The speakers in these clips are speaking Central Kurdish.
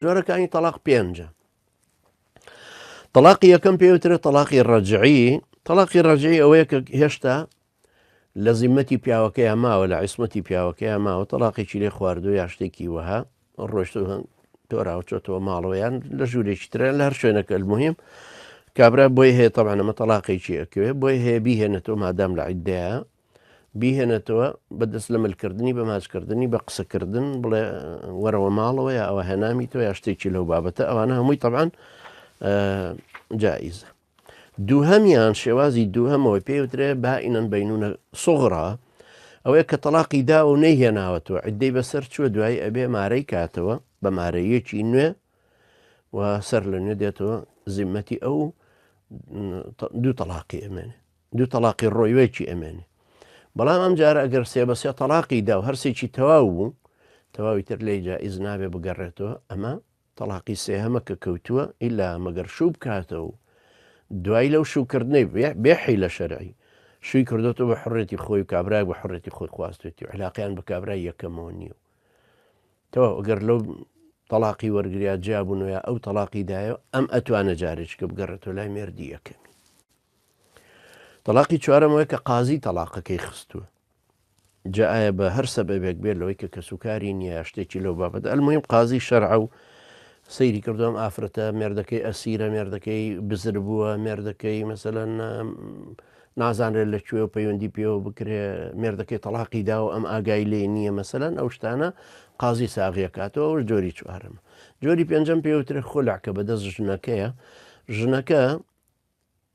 جۆرەکانی تەلاق پێنجە. تەلاقی یەکەم پێوترێ تەلاقی ڕەجعی. تەلاقی ڕەجعی ئەوەیە کە هێشتا لە زیممەتی پیاوەکەیان ماوە، لە عیسمەتی پیاوەکەیان ماوە، تەلاقێکی لێ خواردو یا شتێکی وەها ڕۆشتو تۆراوە چۆتەوە ماڵەوەیان لە ژوورێکی ترە لە هەر شوێنەکە المهم کابرا بۆی هەیە تەبعەن ئەمە تەلاقێکی ئەکەوێ بۆی هەیە بیهێنێتەوە مادام لە عیددایە بیهێنێتەوە بەدەست لە ملکردنی بە ماچکردنی بە قسەکردن بڵێ وەرەوە ماڵەوە یا ئەوە هەنامیتەوە یا شتێکی لەو بابەتە ئەوانە هەمووی تەبعەن جائیزە. دووهەمیان شێوازی دووهەمەوەی پێوترێ بائینەن بەینونە سوغڕا ئەوەیە کە تەلاقی دا و نەیهێناوەتەوە عیددەی بەسەر چووە دوای ئەبێ مارەی کاتەوە بە مارەیەکی نوێ و سەر لە نوێ دێتەوە زیممەتی ئەو دوو تەلاقی ئەمێنێ دوو تەلاقی ڕۆیوەیەکی ئەمێنێ. بەڵام ئەم جارە ئەگەر سێ بە سێ تەلاقی دا و هەرسێکی تەواو بوو تەواوی تر لێی جائیز نابێ بگەڕێتەوە ئەمە تەلاقی سێهەمە کە کەوتووە ئیلا مەگەر شوو بکاتەوە دوای لەو شوکردنەی بێحی لە شەرعی شووی کردوەوە بە حڕێتی خۆی و کابرای بە حڕێتی خۆی خواستێتی و علاقیان بە کابرای یەکەمەوە نییە تەواو ئەگەر لەو تەلاقی وەرگریا جیابوونەوە ئەو تەلاقی دایە ئەم ئەتوانە جارێککە بگەڕێتەوە لای مێردی یەکەمی. تەلاقی چوارەمەوەی کە قازی تەلاقەکەی خستووە جا ئایا بە هەر سەبەبێک بێت لەوەی کە کەسوکاری نییە شتێکی لەو بابەت ئەلمویم قازی شەرع و سەیری کردوم ئافرەتە مێردەکەی ئەسیرە مێردەکەی بزر بووە مێردەکەی مەسەلەن نازانرێت لەکوێ و پەیوەندی پێوە بکرێ مێردەکەی تەلاقی دا و ئەم ئاگای لێ نییە مەسەلەن ئەو شتانە قازی ساغیەکاتەوە و جۆری چوارەمە. جۆری پێنجەم پێوترێ خولع کە بەدەست ژنەکەیە ژنەکە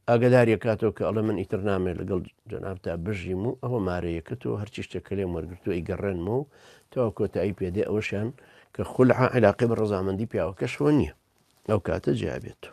ئاگداریە کاتەوە کە ئەڵە من ئیتر نامێت لەگەڵ جەنابتا بژیم و ئەوە مارەیەکەتەوە هەرچی شتێکە لێم وەرگرتووە ئیگەڕێنمەوە تەواو کۆتایی پێدێ ئەوەشیان کە خولع علاقی بە ڕەزامەندی پیاوەکەشەوە نییە ئەو کاتە جیابێت.